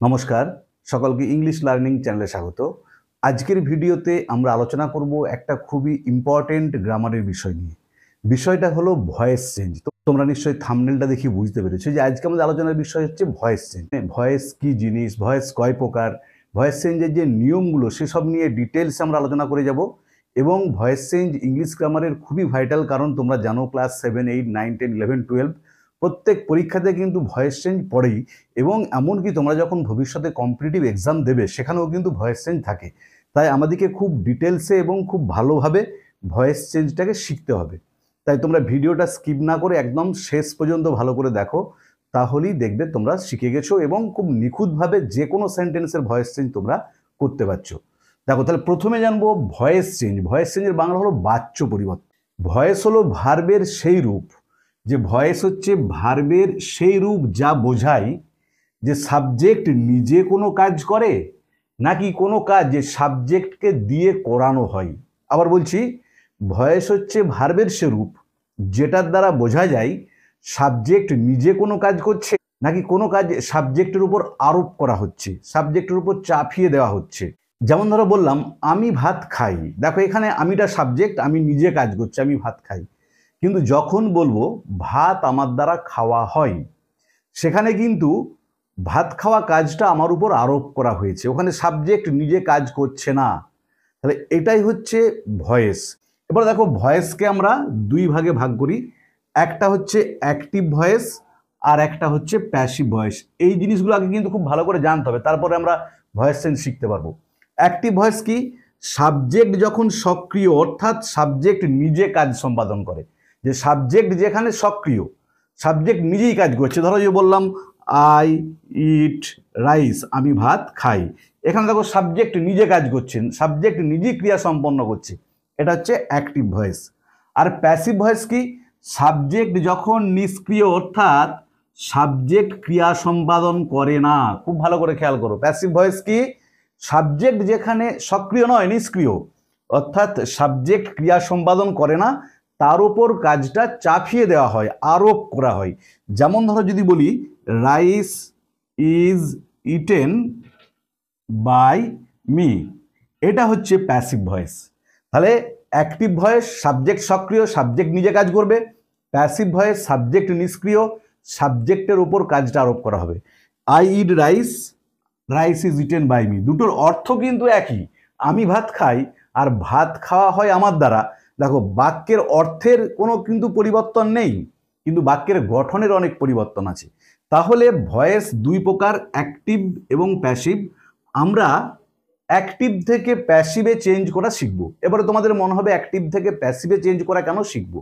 নমস্কার, সকলকে English learning চ্যানেলে স্বাগত। আজকের ভিডিওতে আমরা আলোচনা করব একটা খুবই ইম্পর্টেন্ট গ্রামারের বিষয় নিয়ে। বিষয়টা হলো ভয়েস চেঞ্জ। তো তোমরা নিশ্চয়ই থাম্বনেলটা দেখে বুঝতে পেরেছো যে আজকে আমাদের আলোচনার বিষয় হচ্ছে ভয়েস চেঞ্জ। ভয়েস কি জিনিস, ভয়েস কয় প্রকার, ভয়েস চেঞ্জের যে নিয়মগুলো সেসব নিয়ে ডিটেলস আমরা আলোচনা করে যাব। এবং ভয়েস চেঞ্জ ইংলিশ গ্রামারের খুবই ভাইটাল, কারণ তোমরা জানো ক্লাস 7, 8, 9, 10, 11, 12 প্রত্যেক পরীক্ষাতে কিন্তু ভয়েস চেঞ্জ পড়েই। এবং এমনকি তোমরা যখন ভবিষ্যতে কম্পিটিটিভ এক্সাম দেবে সেখানেও কিন্তু ভয়েস চেঞ্জ থাকে। তাই আমাদেরকে খুব ডিটেলসে এবং খুব ভালোভাবে ভয়েস চেঞ্জটাকে শিখতে হবে। তাই তোমরা ভিডিওটা স্কিপ না করে একদম শেষ পর্যন্ত ভালো করে দেখো, তাহলেই দেখবে তোমরা শিখে গেছো এবং খুব নিখুঁতভাবে যে কোনো সেন্টেন্সের ভয়েস চেঞ্জ তোমরা করতে পারছো। দেখো, তাহলে প্রথমে জানবো ভয়েস চেঞ্জ। ভয়েস চেঞ্জের বাংলা হলো বাচ্য পরিবর্তন। ভয়েস হলো ভার্বের সেই রূপ, যে ভয়েস হচ্ছে ভার্বের সেই রূপ যা বোঝায় যে সাবজেক্ট নিজে কোনো কাজ করে নাকি কোনো কাজ যে সাবজেক্টকে দিয়ে করানো হয়। আবার বলছি, ভয়েস হচ্ছে ভার্বের সে রূপ যেটার দ্বারা বোঝা যায় সাবজেক্ট নিজে কোনো কাজ করছে নাকি কোনো কাজ সাবজেক্টের উপর আরোপ করা হচ্ছে, সাবজেক্টের উপর চাপিয়ে দেওয়া হচ্ছে। যেমন ধরো বললাম আমি ভাত খাই। দেখো, এখানে আমিটা সাবজেক্ট, আমি নিজে কাজ করছি, আমি ভাত খাই। কিন্তু যখন বলবো ভাত আমার দ্বারা খাওয়া হয়, সেখানে কিন্তু ভাত খাওয়া কাজটা আমার উপর আরোপ করা হয়েছে, ওখানে সাবজেক্ট নিজে কাজ করছে না। তাহলে এটাই হচ্ছে ভয়েস। এবার দেখো, ভয়েসকে আমরা দুই ভাগে ভাগ করি। একটা হচ্ছে অ্যাক্টিভ ভয়েস আর একটা হচ্ছে প্যাসিভ ভয়েস। এই জিনিসগুলো আগে কিন্তু খুব ভালো করে জানতে হবে, তারপরে আমরা ভয়েস চেঞ্জ শিখতে পারবো। অ্যাক্টিভ ভয়েস কি? সাবজেক্ট যখন সক্রিয়, অর্থাৎ সাবজেক্ট নিজে কাজ সম্পাদন করে, যে সাবজেক্ট যেখানে সক্রিয়, সাবজেক্ট নিজেই কাজ করছে। ধরো যে বললাম আই ইট রাইস, আমি ভাত খাই। এখানে দেখো সাবজেক্ট নিজে কাজ করছেন, সাবজেক্ট নিজেই ক্রিয়া সম্পন্ন করছে, এটা হচ্ছে অ্যাক্টিভ ভয়েস। আর প্যাসিভ ভয়েস কি? সাবজেক্ট যখন নিষ্ক্রিয়, অর্থাৎ সাবজেক্ট ক্রিয়া সম্পাদন করে না। খুব ভালো করে খেয়াল করো, প্যাসিভ ভয়েস কি? সাবজেক্ট যেখানে সক্রিয় নয়, নিষ্ক্রিয়, অর্থাৎ সাবজেক্ট ক্রিয়া সম্পাদন করে না, তার উপর কাজটা চাপিয়ে দেওয়া হয়, আরোপ করা হয়। যেমন ধরো যদি বলি rice is eaten by me, এটা হচ্ছে প্যাসিভ ভয়েস। তাহলে অ্যাক্টিভ ভয়েস সাবজেক্ট সক্রিয়, সাবজেক্ট নিজে কাজ করবে। প্যাসিভ ভয়েস সাবজেক্ট নিষ্ক্রিয়, সাবজেক্টের উপর কাজটা আরোপ করা হবে। I eat rice, rice is eaten by me, দুটোর অর্থ কিন্তু একই। আমি ভাত খাই আর ভাত খাওয়া হয় আমার দ্বারা। দেখো, বাক্যের অর্থের কোনো কিন্তু পরিবর্তন নেই, কিন্তু বাক্যের গঠনের অনেক পরিবর্তন আছে। তাহলে ভয়েস দুই প্রকার, অ্যাক্টিভ এবং প্যাসিভ। আমরা অ্যাক্টিভ থেকে প্যাসিভে চেঞ্জ করা শিখবো। এবারে তোমাদের মনে হবে অ্যাক্টিভ থেকে প্যাসিভে চেঞ্জ করা কেন শিখবো?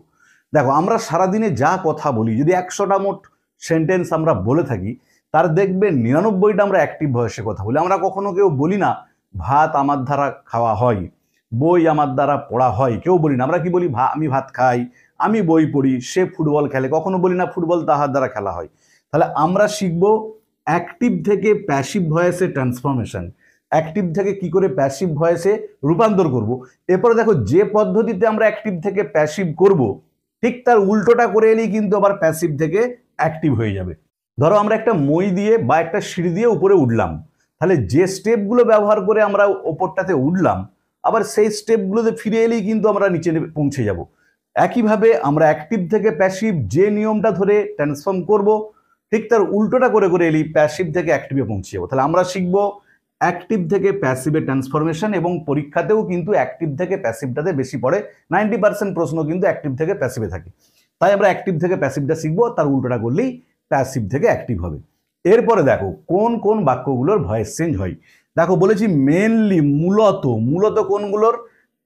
দেখো, আমরা সারাদিনে যা কথা বলি, যদি 100টা মোট সেন্টেন্স আমরা বলে থাকি, তার দেখবে 99টা আমরা অ্যাক্টিভ ভয়েসে কথা বলি। আমরা কখনো কেউ বলি না ভাত আমার দ্বারা খাওয়া হয়, বই আমার দ্বারা পড়া হয়, কেউ বলি না। আমরা কি বলি? আমি ভাত খাই, আমি বই পড়ি, সে ফুটবল খেলে। কখনো বলি না ফুটবল তাহার দ্বারা খেলা হয়। তাহলে আমরা শিখবো অ্যাক্টিভ থেকে প্যাসিভ ভয়েসে ট্রান্সফরমেশন, অ্যাক্টিভ থেকে কি করে প্যাসিভ ভয়েসে রূপান্তর করব। এরপরে দেখো, যে পদ্ধতিতে আমরা অ্যাক্টিভ থেকে প্যাসিভ করব, ঠিক তার উল্টোটা করে এলেই কিন্তু আবার প্যাসিভ থেকে অ্যাক্টিভ হয়ে যাবে। ধরো আমরা একটা মই দিয়ে বা একটা সিঁড়ি দিয়ে উপরে উঠলাম, তাহলে যে স্টেপগুলো ব্যবহার করে আমরা ওপরটাতে উঠলাম, আবার সেই স্টেপগুলোতে ফিরে এলেই কিন্তু আমরা নিচে পৌঁছে যাব। একইভাবে আমরা অ্যাক্টিভ থেকে প্যাসিভ যে নিয়মটা ধরে ট্রান্সফর্ম করব, ঠিক তার উল্টোটা করে করে এলেই প্যাসিভ থেকে অ্যাক্টিভে পৌঁছে যাবো। তাহলে আমরা শিখবো অ্যাক্টিভ থেকে প্যাসিভে ট্রান্সফরমেশন, এবং পরীক্ষাতেও কিন্তু অ্যাক্টিভ থেকে প্যাসিভটাতে বেশি পড়ে। 90% প্রশ্ন কিন্তু অ্যাক্টিভ থেকে প্যাসিভে থাকে। তাই আমরা অ্যাক্টিভ থেকে প্যাসিভটা শিখবো, তার উল্টোটা করলেই প্যাসিভ থেকে অ্যাক্টিভ হবে। এরপরে দেখো কোন কোন বাক্যগুলোর ভয়েস চেঞ্জ হয়। দেখো, বলেছি মেনলি, মূলত। মূলত কোনগুলোর?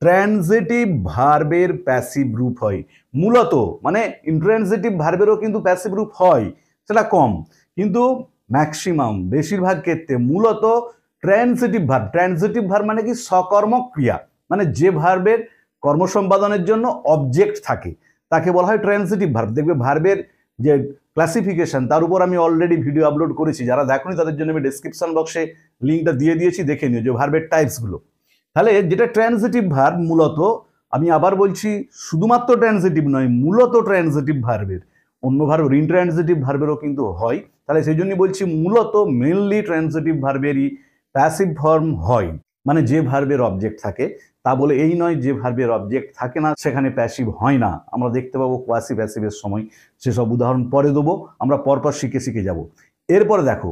ট্রানজিটিভ ভার্বের প্যাসিভ রূপ হয়। মূলত মানে ইন্ট্রানজিটিভ ভার্বেরও কিন্তু প্যাসিভ রূপ হয়, সেটা কম, কিন্তু ম্যাক্সিমাম বেশিরভাগ ক্ষেত্রে মূলত ট্রানজিটিভ ভার্ব। ট্রানজিটিভ ভার্ব মানে কি? সকর্মক ক্রিয়া, মানে যে ভার্বের কর্ম সম্পাদনের জন্য অবজেক্ট থাকে তাকে বলা হয় ট্রানজিটিভ ভার্ব। দেখবে ভার্বের যে ক্লাসিফিকেশন, তার উপর আমি অলরেডি ভিডিও আপলোড করেছি, যারা দেখোনি তাদের জন্য আমি ডেসক্রিপশন বক্সে লিঙ্কটা দিয়ে দিয়েছি, দেখে নিও যে ভার্বের টাইপসগুলো। তাহলে যেটা ট্রানজিটিভ ভার্ব, মূলত, আমি আবার বলছি, শুধুমাত্র ট্রানজিটিভ নয়, মূলত ট্রানজিটিভ ভার্বের, অন্য ভার্ব ইন্ট্রানজিটিভ ভার্বেরও কিন্তু হয়। তাহলে সেই জন্যই বলছি মূলত মেনলি ট্রান্সিটিভ ভার্বেরই প্যাসিভ ফর্ম হয়, মানে যে ভার্বের অবজেক্ট থাকে। তা বলে এই নয় যে ভার্বের অবজেক্ট থাকে না সেখানে প্যাসিভ হয় না। আমরা দেখতে পাবো কোয়াসি প্যাসিভের সময়, সেসব উদাহরণ পরে দেবো, আমরা পরপর শিখে শিখে যাব। এরপরে দেখো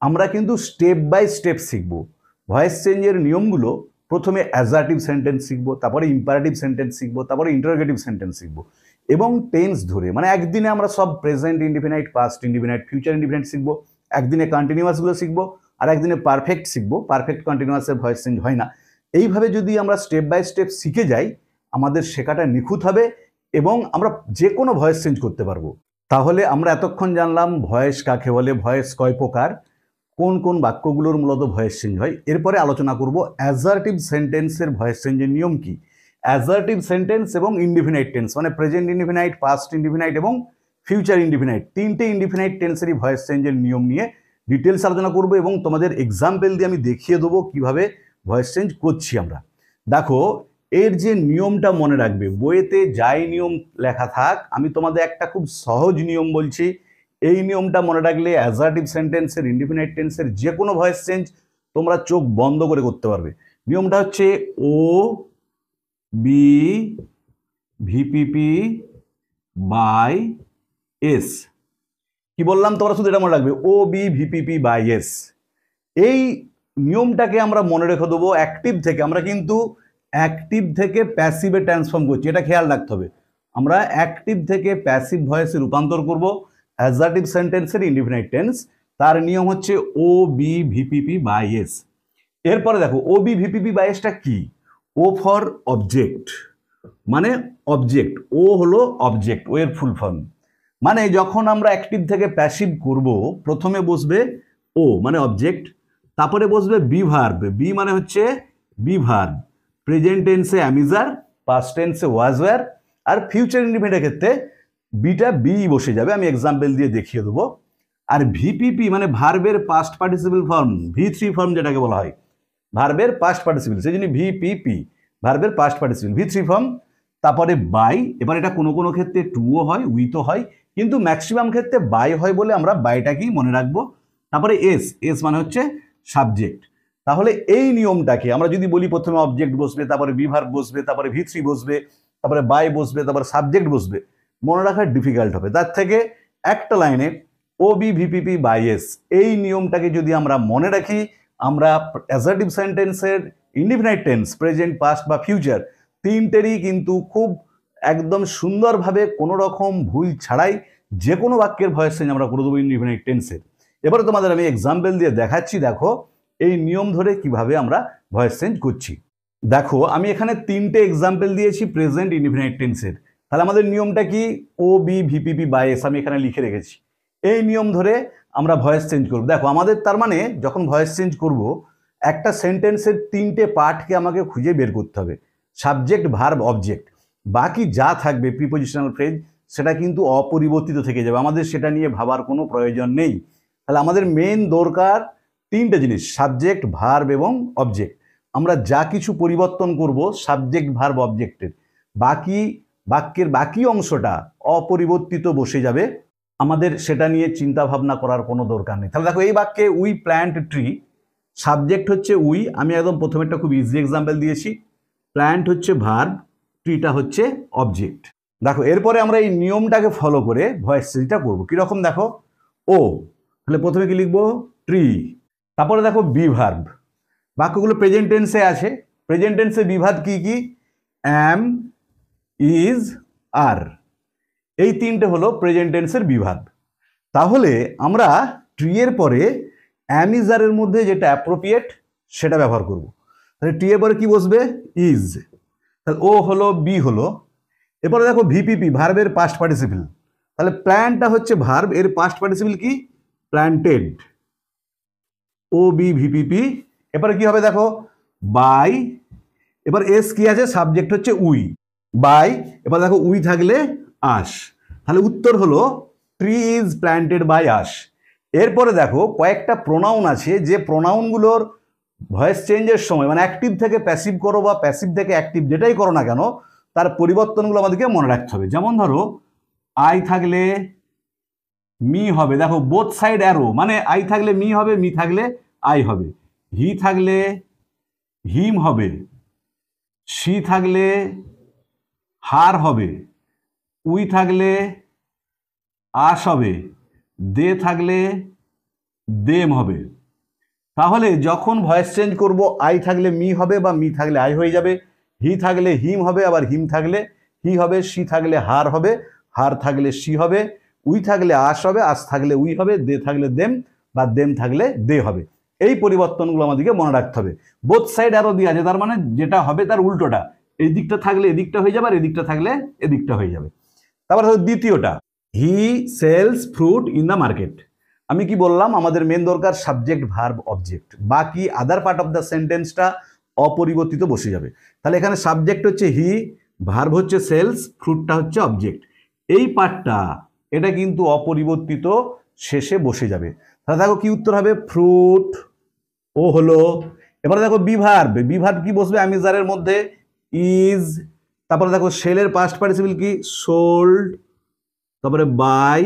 আমরা কিন্তু স্টেপ বাই স্টেপ শিখব ভয়েস চেঞ্জের নিয়মগুলো। প্রথমে অ্যাজার্টিভ সেন্টেন্স শিখবো, তারপরে ইম্পারেটিভ সেন্টেন্স শিখবো, তারপরে ইন্টারোগেটিভ সেন্টেন্স শিখবো, এবং টেন্স ধরে মানে একদিনে আমরা সব present indefinite, past indefinite, future indefinite শিখবো, একদিনে কন্টিনিউয়াসগুলো শিখবো, আর একদিনে পারফেক্ট শিখবো। পারফেক্ট কন্টিনিউয়াসের ভয়েস চেঞ্জ হয় না। এইভাবে যদি আমরা স্টেপ বাই স্টেপ শিখে যাই আমাদের শেখাটা নিখুঁত হবে এবং আমরা যে কোনো ভয়েস চেঞ্জ করতে পারবো। তাহলে আমরা এতক্ষণ জানলাম ভয়েস কাকে বলে, ভয়েস কয় প্রকার, কোন কোন বাক্যগুলোর মূলত ভয়েস চেঞ্জ হয়। এরপরে আলোচনা করব অ্যাজার্টিভ সেন্টেন্সের ভয়েস চেঞ্জের নিয়ম কি। অ্যাজার্টিভ সেন্টেন্স এবং ইনডিফিনাইট টেন্স মানে প্রেজেন্ট ইনডিফিনাইট, পাস্ট ইনডিফিনাইট এবং ফিউচার ইনডিফিনাইট, তিনটে ইনডিফিনাইট টেন্সেরই ভয়েস চেঞ্জের নিয়ম নিয়ে ডিটেলস আলোচনা করব এবং তোমাদের এক্সাম্পল দিয়ে আমি দেখিয়ে দেবো কিভাবে ভয়েস চেঞ্জ করছি আমরা। দেখো এর যে নিয়মটা মনে রাখবে, বইয়েতে যাই নিয়ম লেখা থাক, আমি তোমাদের একটা খুব সহজ নিয়ম বলছি। এই নিয়মটা মনে রাখলে অ্যাজার্টিভ সেন্টেন্সের, ইনডিফিনাইট টেন্সের যে কোনো ভয়েস চেঞ্জ তোমরা চোখ বন্ধ করে করতে পারবে। নিয়মটা হচ্ছে ও বি ভিপিপি বাই এস। কি বললাম তোমরা শুধু এটা মনে রাখবে, ও বি ভিপিপি বাই এস। এই নিয়মটাকে আমরা মনে রেখে দেবো অ্যাক্টিভ থেকে। আমরা কিন্তু অ্যাক্টিভ থেকে প্যাসিভে ট্রান্সফর্ম করছি, এটা খেয়াল রাখতে হবে। আমরা অ্যাক্টিভ থেকে প্যাসিভ ভয়েসে রূপান্তর করব অ্যাজার্টিভ সেন্টেন্সের ইনডিফিনাইট টেন্স। তার নিয়ম হচ্ছে ও বি ভিপিপি বাই এস। এরপরে দেখো ও বি ভিপিপি বাই এসটা কি। ও ফর অবজেক্ট, মানে অবজেক্ট, ও হলো অবজেক্ট, ও এর ফুল ফর্ম। মানে যখন আমরা অ্যাক্টিভ থেকে প্যাসিভ করব প্রথমে বসবে ও মানে অবজেক্ট, তারপরে বসবে বি ভার্ব। বি মানে হচ্ছে বি ভার্ব, প্রেজেন্ট টেন্সে অ্যামিজার, পাস্ট টেন্সে ওয়াজ ওয়্যার, আর ফিউচার ইনডিফিনাইটের ক্ষেত্রে বিটা বি বসে যাবে। আমি এক্সাম্পল দিয়ে দেখিয়ে দেবো। আর ভিপিপি মানে ভার্বের পাস্ট পার্টিসিপল ফর্ম, ভি3 ফর্ম যেটাকে বলা হয়, ভার্বের পাস্ট পার্টিসিপল, সেই জন্য ভিপিপি ভার্বের পাস্ট পার্টিসিপল, ভি3 ফর্ম। তারপরে বাই, এবার এটা কোনো কোনো ক্ষেত্রে টুও হয়, উইথও হয়, কিন্তু ম্যাক্সিমাম ক্ষেত্রে বাই হয় বলে আমরা বাইটাকেই মনে রাখবো। তারপরে এস, এস মানে হচ্ছে সাবজেক্ট। তাহলে এই নিয়মটাকে আমরা যদি বলি প্রথমে অবজেক্ট বসবে, তারপরে বি ভার্ব বসবে, তারপরে ভি3 বসবে, তারপরে বাই বসবে, তারপরে সাবজেক্ট বসবে, মনে রাখা ডিফিকাল্ট হবে। তার থেকে একটা লাইনে ও বি ভিপিপি বাই এস, এই নিয়মটাকে যদি আমরা মনে রাখি, আমরা অ্যাজার্টিভ সেন্টেন্সের ইনডিফিনাইট টেন্স, প্রেজেন্ট, পাস্ট বা ফিউচার তিনটেরই কিন্তু খুব একদম সুন্দরভাবে কোনো রকম ভুল ছাড়াই যে কোনো বাক্যের ভয়েস চেঞ্জ আমরা করে দেবো ইনডিফিনাইট টেন্সের। এবারে তোমাদের আমি এক্সাম্পল দিয়ে দেখাচ্ছি, দেখো এই নিয়ম ধরে কিভাবে আমরা ভয়েস চেঞ্জ করছি। দেখো আমি এখানে তিনটে এক্সাম্পল দিয়েছি প্রেজেন্ট ইনডিফিনাইট টেন্সের। তাহলে আমাদের নিয়মটা কি, ও বি ভিপিপি বাই এস আমি এখানে লিখে রেখেছি। এই নিয়ম ধরে আমরা ভয়েস চেঞ্জ করব। দেখো আমাদের তার মানে যখন ভয়েস চেঞ্জ করব একটা সেন্টেন্সের তিনটে পার্টকে আমাকে খুঁজে বের করতে হবে, সাবজেক্ট, ভার্ব, অবজেক্ট। বাকি যা থাকবে প্রিপোজিশনাল ফ্রেজ সেটা কিন্তু অপরিবর্তিত থেকে যাবে, আমাদের সেটা নিয়ে ভাবার কোনো প্রয়োজন নেই। তাহলে আমাদের মেন দরকার তিনটে জিনিস, সাবজেক্ট, ভার্ব এবং অবজেক্ট। আমরা যা কিছু পরিবর্তন করব সাবজেক্ট, ভার্ব, অবজেক্টের, বাকি বাক্যের বাকি অংশটা অপরিবর্তিত বসে যাবে, আমাদের সেটা নিয়ে চিন্তা ভাবনা করার কোনো দরকার নেই। তাহলে দেখো এই বাক্যে উই প্ল্যান্ট ট্রি, সাবজেক্ট হচ্ছে উই, আমি একদম প্রথমেরটা খুব ইজি এক্সাম্পল দিয়েছি, প্ল্যান্ট হচ্ছে ভার্ব, ট্রিটা হচ্ছে অবজেক্ট। দেখো এরপরে আমরা এই নিয়মটাকে ফলো করে ভয়েস চেঞ্জটা করবো। কীরকম দেখো, ও তাহলে প্রথমে কি লিখবো, ট্রি, তারপরে দেখো বি ভার্ব, বাক্যগুলো প্রেজেন্ট টেন্সে আছে, প্রেজেন্ট টেন্সে বি ভার্ব কি কি, অ্যাম, ইজ, আর, এই তিনটে হলো প্রেজেন্ট টেন্সের বি ভার্ব। তাহলে আমরা ট্রি এর পরে অ্যাম, ইজ, আর এর মধ্যে যেটা অ্যাপ্রোপ্রিয়েট সেটা ব্যবহার করব। তাহলে ট্রি এর পরে কি বসবে, ইজ, তাহলে ও হলো, বি হলো। এরপরে দেখো ভিপিপি ভার্বের পাস্ট পার্টিসিপল, তাহলে প্ল্যান্টটা হচ্ছে ভার্ব, এর পাস্ট পার্টিসিপল কি, প্ল্যান্টেড, ও বি ভিপিপি। এরপরে কি হবে দেখো, বাই, এবার এস কি আছে, সাবজেক্ট হচ্ছে উই, বাই, এবার দেখো উই থাকলে আস, তাহলে উত্তর হলো tree is planted by us. এরপরে দেখো কয়েকটা প্রোনাউন আছে, যে প্রোনাউনগুলোর ভয়েস চেঞ্জের সময় মানে অ্যাক্টিভ থেকে প্যাসিভ করো বা প্যাসিভ থেকে অ্যাক্টিভ যেটাই করো না কেন তার পরিবর্তনগুলো আমাদেরকে মনে রাখতে হবে। যেমন ধরো আই থাকলে মি হবে। দেখো বোথ সাইড অ্যারো, মানে আই থাকলে মি হবে, মি থাকলে আই হবে, হি থাকলে হিম হবে, সি থাকলে হার হবে, উই থাকলে আস হবে, দে থাকলে দেম হবে। তাহলে যখন ভয়েস চেঞ্জ করব আই থাকলে মি হবে বা মি থাকলে আই হয়ে যাবে, হি থাকলে হিম হবে আবার হিম থাকলে হি হবে, সি থাকলে হার হবে, হার থাকলে সি হবে, উই থাকলে আস হবে, আস থাকলে উই হবে, দে থাকলে দেম বা দেম থাকলে দে হবে। এই পরিবর্তনগুলো আমাদেরকে মনে রাখতে হবে। বোথ সাইড আরো দিয়ে আছে, তার মানে যেটা হবে তার উল্টোটা, এই দিকটা থাকলে এদিকটা হয়ে যাবে আর এদিকটা থাকলে এদিকটা হয়ে যাবে। তারপরে দ্বিতীয়টা, he sells fruit in the market. আমি কি বললাম, আমাদের মেন দরকার সাবজেক্ট ভার্ব অবজেক্ট, বাকি আদার পার্ট অফ দ্য সেন্টেন্সটা অপরিবর্তিত বসে যাবে। তাহলে এখানে সাবজেক্ট হচ্ছে হি, ভার্ব হচ্ছে সেলস, ফ্রুটটা হচ্ছে অবজেক্ট, এই পার্টটা এটা কিন্তু অপরিবর্তিত শেষে বসে যাবে। তাহলে দেখো কি উত্তর হবে, ফ্রুট ও হলো। এবারে দেখো বিভার্ব, বিভার্ব কি বসবে অ্যামিজারের মধ্যে, ইজ। তারপরে দেখো সেলের পাস্ট পার্টিসিপল কি, সোল্ড। তারপরে বাই,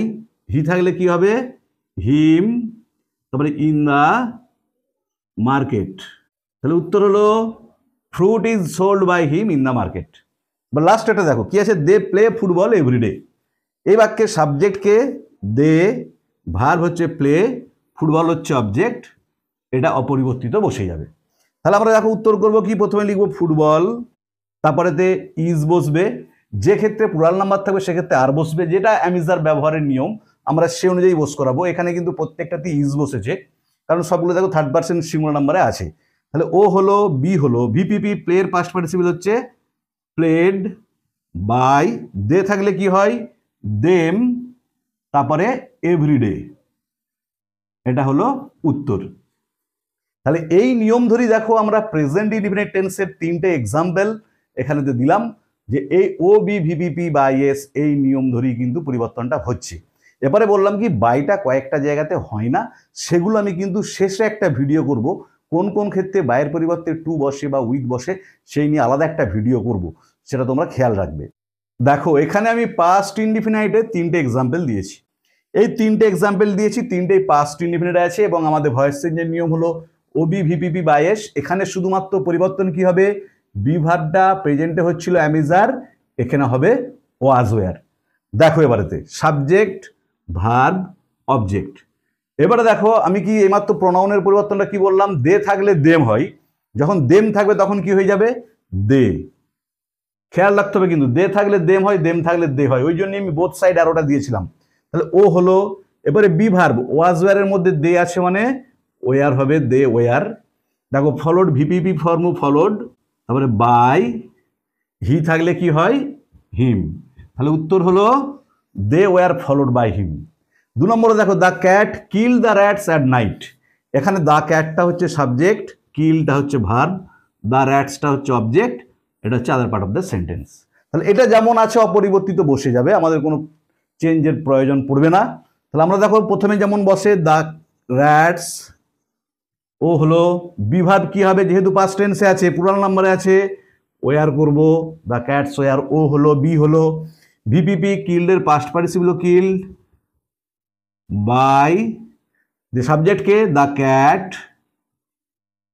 হি থাকলে কি হবে, হিম। তারপরে ইন দা মার্কেট। তাহলে উত্তর হলো fruit is sold by him in the market. বা লাস্ট এটা দেখো কি আছে, দে প্লে ফুটবল এভরিডে। এই বাক্যের সাবজেক্টকে দে, ভার্ব হচ্ছে প্লে, ফুটবল হচ্ছে অবজেক্ট, এটা অপরিবর্তিত বসে যাবে। তাহলে আমরা দেখো উত্তর করব কি, প্রথমে লিখবো ফুটবল, তারপরেতে ইজ বসবে, যে ক্ষেত্রে প্লুরাল নাম্বার থাকবে সেক্ষেত্রে আর বসবে, যেটা অ্যামিজার ব্যবহারের নিয়ম আমরা সে অনুযায়ী বস করাবো। এখানে কিন্তু প্রত্যেকটাতে ইজ বসেছে, কারণ সবগুলো দেখো থার্ড পার্সন সিঙ্গুলার নাম্বারে আছে। তাহলে ও হলো, বি হলো, ভিপিপি প্লের পাস্ট পার্টিসিপল হচ্ছে প্লেড বাই, দে থাকলে কি হয় দেম, তারপরে এভরিডে, এটা হলো উত্তর। তাহলে এই নিয়ম ধরি দেখো আমরা প্রেজেন্ট ইনডিফিনিট টেন্সের তিনটে এক্সাম্পল এখানে দিলাম, যে এই ও বি ভিপিপি বাই এস এই নিয়ম ধরি কিন্তু পরিবর্তনটা হচ্ছে। এবারে বললাম কি বাইটা কয়েকটা জায়গাতে হয় না, সেগুলো আমি কিন্তু শেষে একটা ভিডিও করব, কোন কোন ক্ষেত্রে বাইয়ের পরিবর্তে টু বসে বা উইথ বসে সেই নিয়ে আলাদা একটা ভিডিও করব, সেটা তোমরা খেয়াল রাখবে। দেখো এখানে আমি পাস্ট ইনডিফিনাইটের তিনটে এক্সাম্পল দিয়েছি, এই তিনটে এক্সাম্পল দিয়েছি, তিনটেই পাস্ট ইনডিফিনিট আছে এবং আমাদের ভয়েস চেঞ্জের নিয়ম হলো ওবি ভিপিপি বাই এস। এখানে শুধুমাত্র পরিবর্তন কি হবে, বি ভার্বটা প্রেজেন্টে হচ্ছিল অ্যামিজার, এখানে হবে ওয়াজ ওয়্যার। দেখো এবারেতে সাবজেক্ট ভার্ব অবজেক্ট। এবারে দেখো আমি কি এইমাত্র প্রোনাউনের পরিবর্তনটা কি বললাম, দে থাকলে দেম হয়, যখন দেম থাকবে তখন কি হয়ে যাবে দে। খেয়াল রাখতে হবে কিন্তু, দে থাকলে দেম হয়, দেম থাকলে দে হয়, ওই জন্য আমি বোথ সাইড আরোটা দিয়েছিলাম। তাহলে ও হলো। এবারে বি ভার্ব ওয়াজ ওয়্যারের মধ্যে দে আছে মানে ওয়ার হবে, দে ওয়ার। দেখো ফলোড ভিপিপি ফর্ম ফলোড, তারপরে বাই, হি থাকলে কি হয় হিম। তাহলে উত্তর হলো they were followed by him. দু নম্বরে দেখো the cat kill the rats at night. এখানে দ্য ক্যাটটা হচ্ছে সাবজেক্ট, কিলটা হচ্ছে ভার্ব, দ্য র্যাটসটা হচ্ছে অবজেক্ট, এটা হচ্ছে other part of the sentence. তাহলে এটা যেমন আছে অপরিবর্তিত বসে যাবে, আমাদের কোনো চেঞ্জের প্রয়োজন পড়বে না। তাহলে আমরা দেখো প্রথমে যেমন বসে দ্য র্যাটস, ও হলো বিভার্ব কি হবে, যেহেতু পাস্ট টেন্সে আছে প্লুরাল নাম্বারে আছে ওয়ার করব, দ্য ক্যাটস ওয়ার, ও হলো, বি হলো, ভিপিপি কিল্ডের past participle killed by, the সাবজেক্টকে দ্য ক্যাট,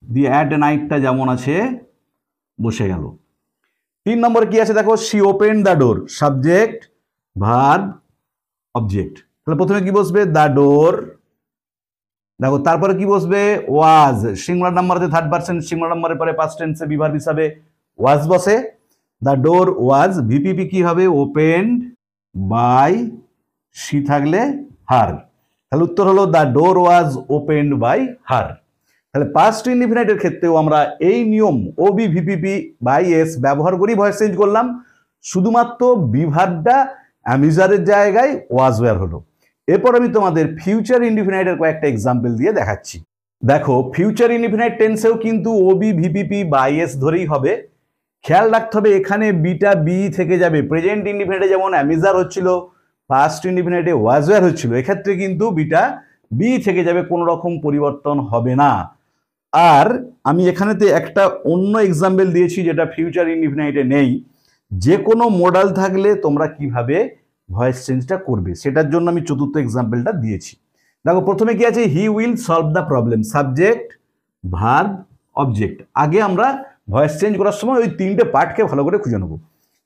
দি অ্যাট নাইটটা যেমন আছে বসে গেল। 3 নম্বরে কি আছে দেখো, she open the door, subject verb object. তাহলে প্রথমে কি বসবে দ্য ডোর, দেখো তারপরে কি বসবে ওয়াজ, সিঙ্গুলার নাম্বার আছে থার্ড পারসন সিঙ্গুলার নাম্বারের পরে পাস্ট টেন্সে বিভার্ব হিসাবে ওয়াজ বসে, দ্য ডোর ওয়াজ, ভিপিপি কি হবে ওপেনড বাই, শি থাকলে হার। তাহলে উত্তর হলো the door was opened by her. তাহলে পাস্ট ইনডিফিনিটের ক্ষেত্রেও আমরা এই নিয়ম ওবি ভিপিপি বাই এস ব্যবহার করি ভয়েস চেঞ্জ করলাম, শুধুমাত্র বিভার্বটা অ্যামিজারের জায়গায় ওয়াজ ওয়্যার হলো। এরপর আমি তোমাদের ফিউচার ইনডিফিনাইটের কয়েকটা এক্সাম্পল দিয়ে দেখাচ্ছি। দেখো ফিউচার ইনডিফিনাইট টেন্সেও কিন্তু ওবি ভিপিপি বাই এস ধরেই হবে। খেয়াল রাখতে হবে এখানে বিটা বি থেকে যাবে, প্রেজেন্ট ইনডিফিনাইটে যেমন অ্যামিজার হচ্ছিল, পাস্ট ইনডিফিনাইটে ওয়াজ ওয়্যার হচ্ছিল, এক্ষেত্রে কিন্তু বিটা বি থেকে যাবে, কোনো রকম পরিবর্তন হবে না। আর আমি এখানেতে একটা অন্য এক্সাম্পল দিয়েছি যেটা ফিউচার ইনডিফিনাইটে নেই, যে কোনো মোডাল থাকলে তোমরা কিভাবে ভয়েস চেঞ্জটা করবে, সেটার জন্য আমি চতুর্থ এক্সাম্পলটা দিয়েছি। দেখো প্রথমে কি আছে, he will solve the problem, subject verb object. আগে আমরা ভয়েস চেঞ্জ করার সময় ওই তিনটে পার্টকে ভালো করে খুঁজে নেবো।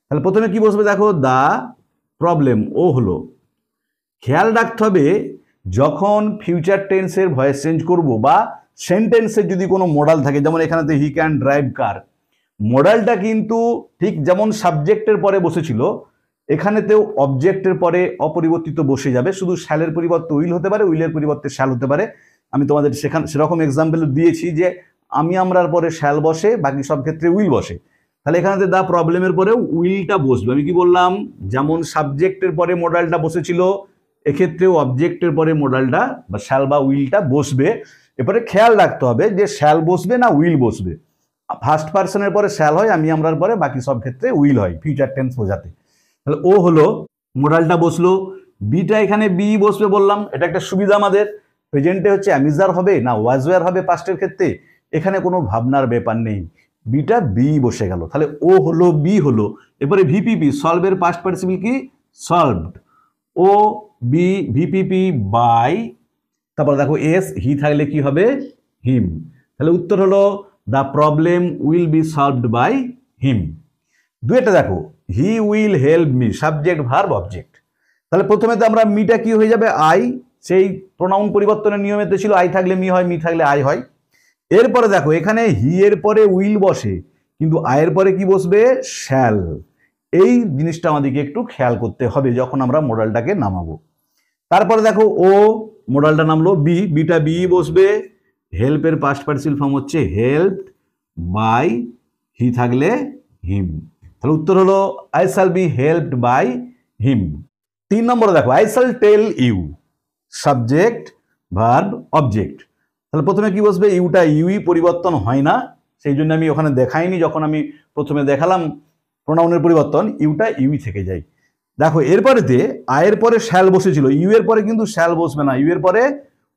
তাহলে প্রথমে কি বসবে, দেখো দ্য প্রবলেম, ও হলো। খেয়াল রাখতে হবে যখন ফিউচার টেন্সের ভয়েস চেঞ্জ করব বা সেন্টেন্সের যদি কোনো মডাল থাকে, যেমন এখানেতে হি ক্যান ড্রাইভ কার, মডালটা কিন্তু ঠিক যেমন সাবজেক্টের পরে বসেছিল এখানেতেও অবজেক্টের পরে অপরিবর্তিত বসে যাবে, শুধু শ্যালের পরিবর্তে উইল হতে পারে, উইলের পরিবর্তে শ্যাল হতে পারে। আমি তোমাদের সেরকম এক্সাম্পল দিয়েছি যে আমরার পরে শ্যাল বসে, বাকি সব ক্ষেত্রে উইল বসে। তাহলে এখানে দা প্রবলেমের পরেও উইলটা বসবে। আমি কি বললাম, যেমন সাবজেক্টের পরে মডালটা বসেছিল এক্ষেত্রেও অবজেক্টের পরে মডালটা বা শ্যাল বা উইলটা বসবে। এরপরে খেয়াল রাখতে হবে যে শ্যাল বসবে না উইল বসবে। ফার্স্ট পার্সনের পরে শ্যাল হয়, আমরার পরে বাকি সব ক্ষেত্রে উইল হয় ফিউচার টেন্স বোঝাতে। তাহলে ও হলো, মডালটা বসলো, বিটা এখানে বি বসবে বললাম, এটা একটা সুবিধা আমাদের। প্রেজেন্টে হচ্ছে অ্যামিজার হবে না ওয়াজওয়ার হবে পাস্টের ক্ষেত্রে, এখানে কোনো ভাবনার ব্যাপার নেই, বিটা বি বসে গেল। তাহলে ও হলো, বি হলো। এরপরে ভিপিপি, সলভের পাস্ট পার্টিসিপল কি সলভড, ও বি ভিপিপি বাই, তারপর দেখো এস, হি থাকলে কি হবে হিম। তাহলে উত্তর হলো the problem will be solved by him. দুইটা দেখো, he will help me, subject verb object. তাহলে প্রথমে তো আমরা মিটা কি হয়ে যাবে আই, সেই প্রোনাউন পরিবর্তনের নিয়মেতে ছিল আই থাকলে মি হয়, মি থাকলে আই হয়। এরপরে দেখো এখানে হি এর পরে উইল বসে, কিন্তু আয়ের পরে কি বসবে শ্যাল। এই জিনিসটা আমাদেরকে একটু খেয়াল করতে হবে যখন আমরা মডালটাকে নামাবো। তারপরে দেখো ও, মডালটা নামলো বি, বিটা বি বসবে, হেল্পের পাস্ট পার্টিসিপল ফর্ম হচ্ছে হেল্পড বাই, হি থাকলে হিম। তাহলে উত্তর হলো I shall be helped by him. 3 নম্বরে দেখো I shall tell you, subject verb object. তাহলে প্রথমে কি বসবে, ইউটা ইউই পরিবর্তন হয় না, সেই জন্য আমি ওখানে দেখাইনি। যখন আমি প্রথমে দেখালাম প্রোনাউনের পরিবর্তন, ইউটা ইউই থেকে যায়। দেখো এরপরেতে আয়ের পরে শ্যাল বসেছিল, ইউ এর পরে কিন্তু শ্যাল বসবে না, ইউ এর পরে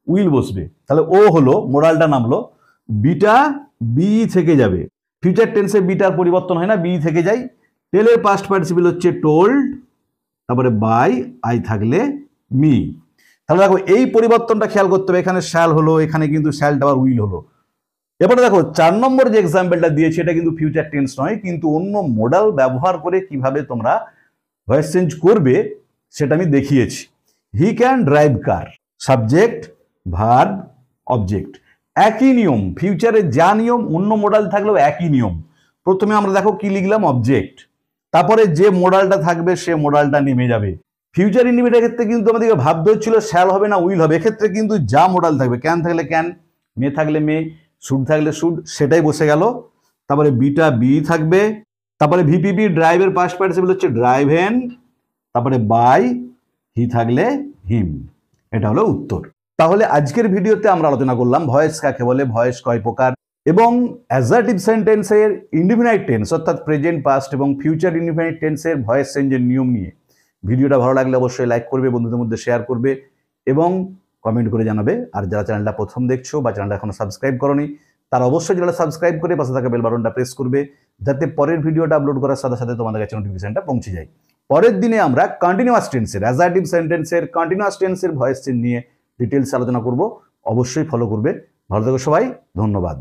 উইল বসবে। তাহলে ও হলো, মোরালটা নামলো, বিটা বি থেকে যাবে। ফিউচার টেন্সে বিটার পরিবর্তন হয় না, বি থেকে যায়। টেলের পাস্ট পার্টিসিপল হচ্ছে টোল্ড, তারপরে বাই, আই থাকলে মি। তাহলে দেখো এই পরিবর্তনটা খেয়াল করতে হবে, এখানে শ্যাল হলো, এখানে কিন্তু শ্যালটা আবার উইল হলো। এবারে দেখো 4 নম্বর যে এক্সাম্পলটা দিয়েছি এটা কিন্তু ফিউচার টেন্স নয়, কিন্তু অন্য মডাল ব্যবহার করে কিভাবে তোমরা ভয়েস চেঞ্জ করবে সেটা আমি দেখিয়েছি। He can drive car, subject verb object. একই নিয়ম, ফিউচারে যা নিয়ম অন্য মডাল থাকলেও একই নিয়ম। প্রথমে আমরা দেখো কি লিখলাম অবজেক্ট, তারপরে যে মডালটা থাকবে সে মডালটা নেমে যাবে। ফিউচার ইন্ডিপেন্ডেন্টের ক্ষেত্রে কিন্তু আমাদেরকে ভাবতে হচ্ছিল শ্যাল হবে না উইল হবে, এক্ষেত্রে কিন্তু যা মডাল থাকবে, ক্যান থাকলে ক্যান, মে থাকলে মে, শুড থাকলে শুড, সেটাই বসে গেল। তারপরে বিটা বি থাকবে, তারপরে ভিপিপি ড্রাইভের পাস্ট পার্টিসিপল হচ্ছে ড্রাইভেন, তারপরে বাই, হি থাকলে হিম। এটা হলো উত্তর। তাহলে আজকের ভিডিওতে আমরা আলোচনা করলাম ভয়েস কাকে বলে, ভয়েস কয় প্রকার, এবং অ্যাসার্টিভ সেন্টেন্সের ইনডিফিনাইট টেন্স অর্থাৎ প্রেজেন্ট, পাস্ট এবং ফিউচার ইনডিফিনাইট টেন্সের ভয়েস চেঞ্জের নিয়ম নিয়ে। ভিডিওটা ভালো লাগলে অবশ্যই লাইক করবে, বন্ধুদের মধ্যে শেয়ার করবে এবং কমেন্ট করে জানাবে। আর যারা চ্যানেলটা প্রথম দেখছো বা চ্যানেলটা এখনো সাবস্ক্রাইব করোনি তারা অবশ্যই চ্যানেলটা সাবস্ক্রাইব করে পাশে থাকা বেল বাটনটা প্রেস করবে, যাতে পরের ভিডিওটা আপলোড করার সাথে সাথে তোমাদের কাছে নোটিফিকেশনটা পৌঁছে যায়। পরের দিনে আমরা কন্টিনিউয়াস টেন্সের, অ্যাসার্টিভ সেন্টেন্সের কন্টিনিউয়াস টেন্সের ভয়েস চেঞ্জ নিয়ে ডিটেলস আলোচনা করব। অবশ্যই ফলো করবে। ভালো থেকো সবাই, ধন্যবাদ।